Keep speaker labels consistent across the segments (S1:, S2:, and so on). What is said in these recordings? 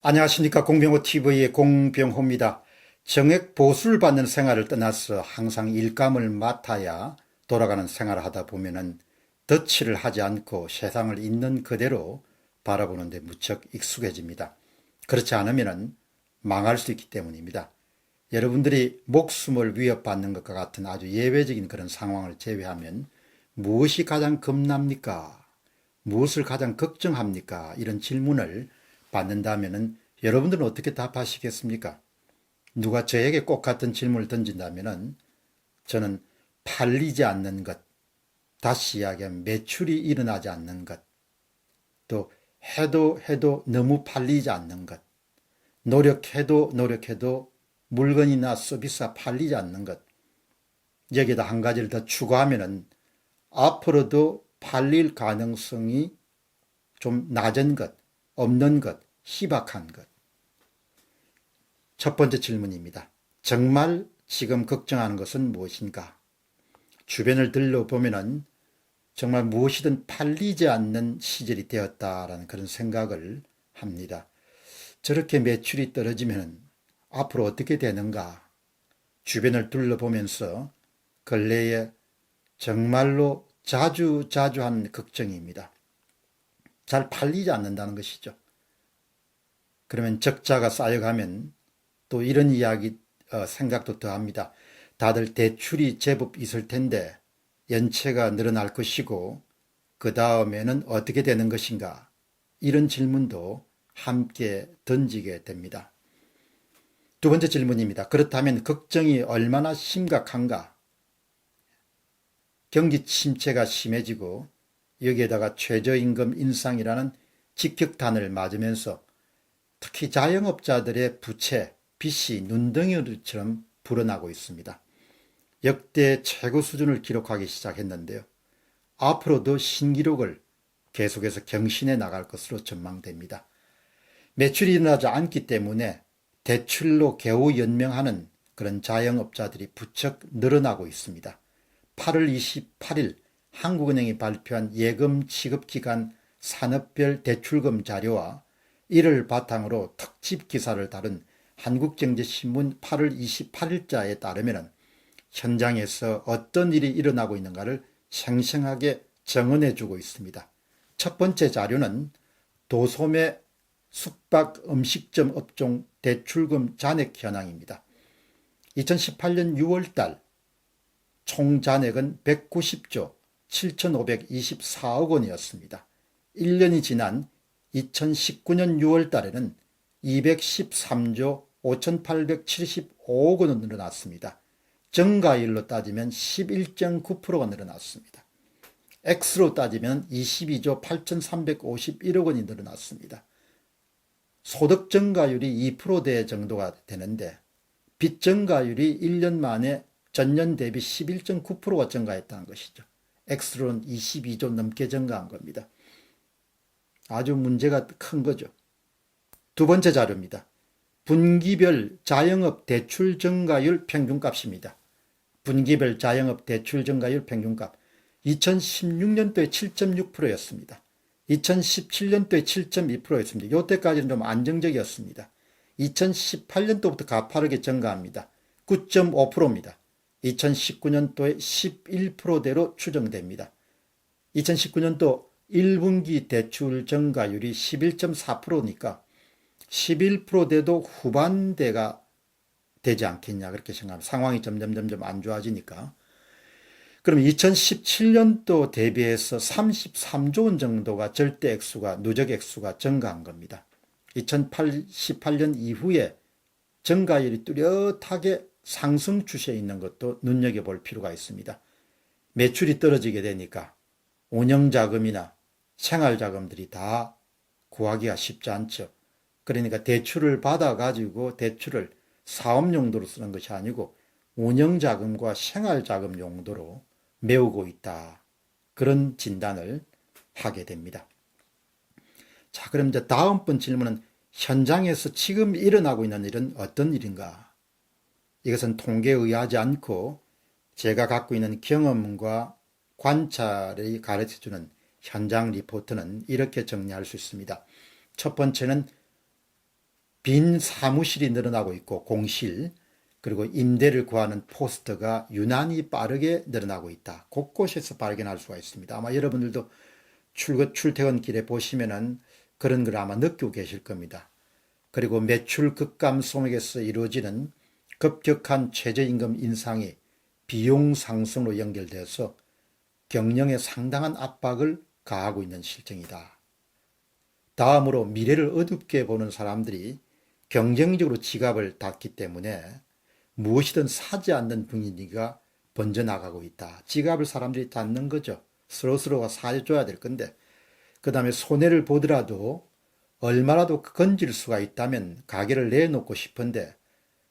S1: 안녕하십니까. 공병호TV의 공병호입니다. 정액 보수를 받는 생활을 떠나서 항상 일감을 맡아야 돌아가는 생활을 하다 보면은 덧칠을 하지 않고 세상을 있는 그대로 바라보는데 무척 익숙해집니다. 그렇지 않으면은 망할 수 있기 때문입니다. 여러분들이 목숨을 위협받는 것과 같은 아주 예외적인 그런 상황을 제외하면 무엇이 가장 겁납니까? 무엇을 가장 걱정합니까? 이런 질문을 받는다면은 여러분들은 어떻게 답하시겠습니까? 누가 저에게 꼭 같은 질문을 던진다면은 저는 팔리지 않는 것, 다시 이야기하면 매출이 일어나지 않는 것, 또 해도 너무 팔리지 않는 것, 노력해도 물건이나 서비스가 팔리지 않는 것, 여기에다 한 가지를 더 추가하면은 앞으로도 팔릴 가능성이 좀 낮은 것, 없는 것, 희박한 것. 첫 번째 질문입니다. 정말 지금 걱정하는 것은 무엇인가? 주변을 들러보면은 정말 무엇이든 팔리지 않는 시절이 되었다라는 그런 생각을 합니다. 저렇게 매출이 떨어지면 앞으로 어떻게 되는가? 주변을 둘러보면서 근래에 정말로 자주 한 걱정입니다. 잘 팔리지 않는다는 것이죠. 그러면 적자가 쌓여가면 또 이런 이야기 생각도 더합니다. 다들 대출이 제법 있을 텐데 연체가 늘어날 것이고 그 다음에는 어떻게 되는 것인가? 이런 질문도 함께 던지게 됩니다. 두 번째 질문입니다. 그렇다면 걱정이 얼마나 심각한가? 경기 침체가 심해지고 여기에다가 최저임금 인상이라는 직격탄을 맞으면서 특히 자영업자들의 부채, 빚이 눈덩이처럼 불어나고 있습니다. 역대 최고 수준을 기록하기 시작했는데요. 앞으로도 신기록을 계속해서 경신해 나갈 것으로 전망됩니다. 매출이 일어나지 않기 때문에 대출로 겨우 연명하는 그런 자영업자들이 부쩍 늘어나고 있습니다. 8월 28일 한국은행이 발표한 예금 취급기간 산업별 대출금 자료와 이를 바탕으로 특집 기사를 다룬 한국경제신문 8월 28일자에 따르면 현장에서 어떤 일이 일어나고 있는가를 생생하게 정언해주고 있습니다. 첫 번째 자료는 도소매 숙박 음식점 업종 대출금 잔액 현황입니다. 2018년 6월달 총 잔액은 190조 7,524억 원이었습니다. 1년이 지난 2019년 6월 달에는 213조 5,875억 원으로 늘어났습니다. 정가율로 따지면 11.9%가 늘어났습니다. X로 따지면 22조 8,351억 원이 늘어났습니다. 소득 증가율이 2%대 정도가 되는데 빚 증가율이 1년 만에 전년 대비 11.9%가 증가했다는 것이죠. X로는 22조 넘게 증가한 겁니다. 아주 문제가 큰 거죠. 두 번째 자료입니다. 분기별 자영업 대출 증가율 평균값입니다. 분기별 자영업 대출 증가율 평균값 2016년도에 7.6%였습니다. 2017년도에 7.2%였습니다. 이때까지는 좀 안정적이었습니다. 2018년도부터 가파르게 증가합니다. 9.5%입니다. 2019년도에 11%대로 추정됩니다. 2019년도 1분기 대출 증가율이 11.4%니까 11%대도 후반대가 되지 않겠냐 그렇게 생각합니다. 상황이 점점 안 좋아지니까. 그럼 2017년도 대비해서 33조 원 정도가 절대 액수가 누적 액수가 증가한 겁니다. 2018년 이후에 증가율이 뚜렷하게 상승 추세에 있는 것도 눈여겨볼 필요가 있습니다. 매출이 떨어지게 되니까 운영자금이나 생활자금들이 다 구하기가 쉽지 않죠. 그러니까 대출을 받아가지고 대출을 사업 용도로 쓰는 것이 아니고 운영자금과 생활자금 용도로 메우고 있다. 그런 진단을 하게 됩니다. 자, 그럼 이제 다음번 질문은 현장에서 지금 일어나고 있는 일은 어떤 일인가? 이것은 통계에 의하지 않고 제가 갖고 있는 경험과 관찰이 가르쳐주는 현장 리포트는 이렇게 정리할 수 있습니다. 첫 번째는 빈 사무실이 늘어나고 있고 공실, 그리고 임대를 구하는 포스터가 유난히 빠르게 늘어나고 있다. 곳곳에서 발견할 수가 있습니다. 아마 여러분들도 출퇴근길에 보시면은 그런 걸 아마 느끼고 계실 겁니다. 그리고 매출 급감 속에서 이루어지는 급격한 최저임금 인상이 비용 상승으로 연결돼서 경영에 상당한 압박을 가하고 있는 실정이다. 다음으로 미래를 어둡게 보는 사람들이 경쟁적으로 지갑을 닫기 때문에 무엇이든 사지 않는 분위기가 번져나가고 있다. 지갑을 사람들이 닫는 거죠. 서로서로가 사줘야 될 건데, 그 다음에 손해를 보더라도 얼마라도 건질 수가 있다면 가게를 내놓고 싶은데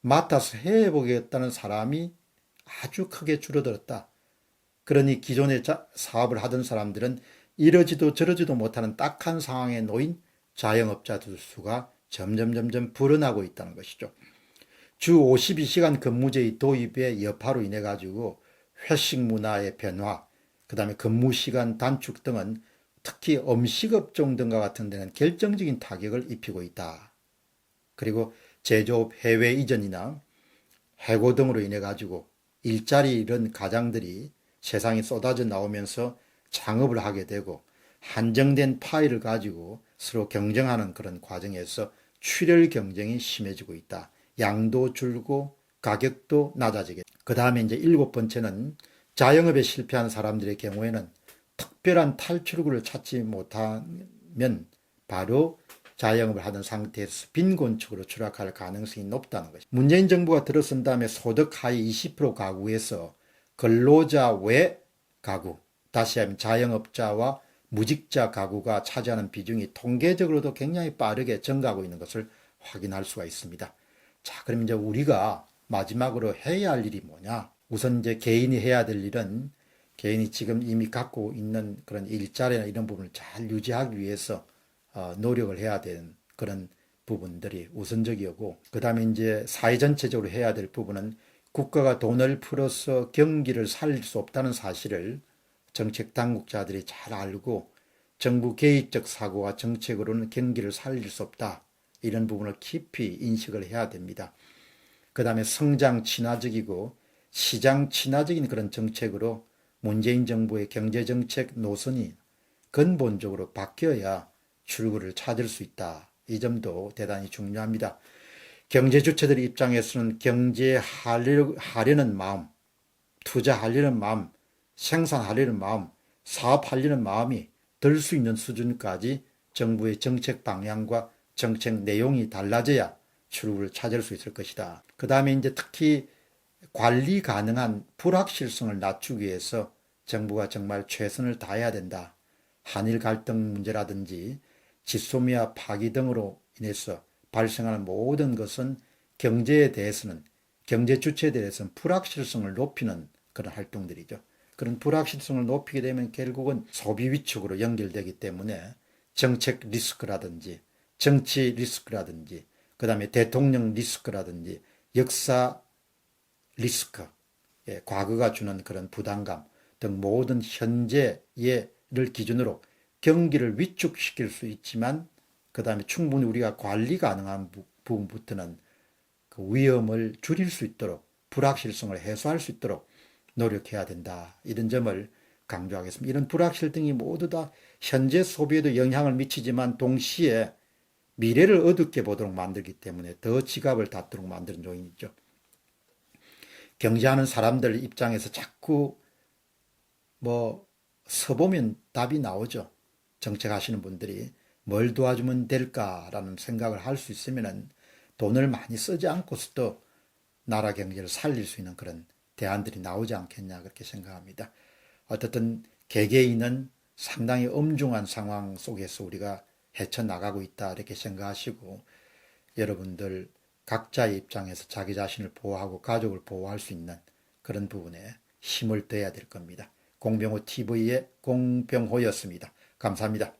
S1: 맡아서 해보겠다는 사람이 아주 크게 줄어들었다. 그러니 기존에 사업을 하던 사람들은 이러지도 저러지도 못하는 딱한 상황에 놓인 자영업자들 수가 점점 불어나고 있다는 것이죠. 주 52시간 근무제의 도입의 여파로 인해 가지고 회식 문화의 변화, 그 다음에 근무시간 단축 등은 특히 음식업종 등과 같은 데는 결정적인 타격을 입히고 있다. 그리고 제조업 해외 이전이나 해고 등으로 인해 가지고 일자리 잃은 가장들이 세상에 쏟아져 나오면서 창업을 하게 되고 한정된 파일을 가지고 서로 경쟁하는 그런 과정에서 출혈 경쟁이 심해지고 있다. 양도 줄고 가격도 낮아지게. 그 다음에 이제 7번째는 자영업에 실패한 사람들의 경우에는 특별한 탈출구를 찾지 못하면 바로 자영업을 하던 상태에서 빈곤층으로 추락할 가능성이 높다는 것입니다. 문재인 정부가 들어선 다음에 소득 하위 20% 가구에서 근로자 외 가구, 다시 하면 자영업자와 무직자 가구가 차지하는 비중이 통계적으로도 굉장히 빠르게 증가하고 있는 것을 확인할 수가 있습니다. 자, 그럼 이제 우리가 마지막으로 해야 할 일이 뭐냐? 우선 이제 개인이 해야 될 일은 개인이 지금 이미 갖고 있는 그런 일자리나 이런 부분을 잘 유지하기 위해서 노력을 해야 되는 그런 부분들이 우선적이고, 그 다음에 이제 사회 전체적으로 해야 될 부분은 국가가 돈을 풀어서 경기를 살릴 수 없다는 사실을 정책 당국자들이 잘 알고 정부 개입적 사고와 정책으로는 경기를 살릴 수 없다. 이런 부분을 깊이 인식을 해야 됩니다. 그 다음에 성장 친화적이고 시장 친화적인 그런 정책으로 문재인 정부의 경제정책 노선이 근본적으로 바뀌어야 출구를 찾을 수 있다. 이 점도 대단히 중요합니다. 경제 주체들 입장에서는 경제하려는 마음, 투자하려는 마음, 생산하려는 마음, 사업하려는 마음이 들 수 있는 수준까지 정부의 정책 방향과 정책 내용이 달라져야 출구를 찾을 수 있을 것이다. 그 다음에 이제 특히 관리 가능한 불확실성을 낮추기 위해서 정부가 정말 최선을 다해야 된다. 한일 갈등 문제라든지 지소미아 파기 등으로 인해서 발생하는 모든 것은 경제에 대해서는, 경제 주체에 대해서는 불확실성을 높이는 그런 활동들이죠. 그런 불확실성을 높이게 되면 결국은 소비 위축으로 연결되기 때문에 정책 리스크라든지 정치 리스크라든지 그 다음에 대통령 리스크라든지 역사 리스크, 과거가 주는 그런 부담감 등 모든 현재를 기준으로 경기를 위축시킬 수 있지만 그 다음에 충분히 우리가 관리 가능한 부분부터는 그 위험을 줄일 수 있도록 불확실성을 해소할 수 있도록 노력해야 된다. 이런 점을 강조하겠습니다. 이런 불확실 등이 모두 다 현재 소비에도 영향을 미치지만 동시에 미래를 어둡게 보도록 만들기 때문에 더 지갑을 닫도록 만드는 요인이죠. 경제하는 사람들 입장에서 자꾸 서보면 답이 나오죠. 정책하시는 분들이 뭘 도와주면 될까라는 생각을 할 수 있으면 돈을 많이 쓰지 않고서도 나라 경제를 살릴 수 있는 그런 대안들이 나오지 않겠냐 그렇게 생각합니다. 어쨌든 개개인은 상당히 엄중한 상황 속에서 우리가 헤쳐나가고 있다 이렇게 생각하시고 여러분들 각자의 입장에서 자기 자신을 보호하고 가족을 보호할 수 있는 그런 부분에 힘을 더해야 될 겁니다. 공병호 TV의 공병호였습니다. 감사합니다.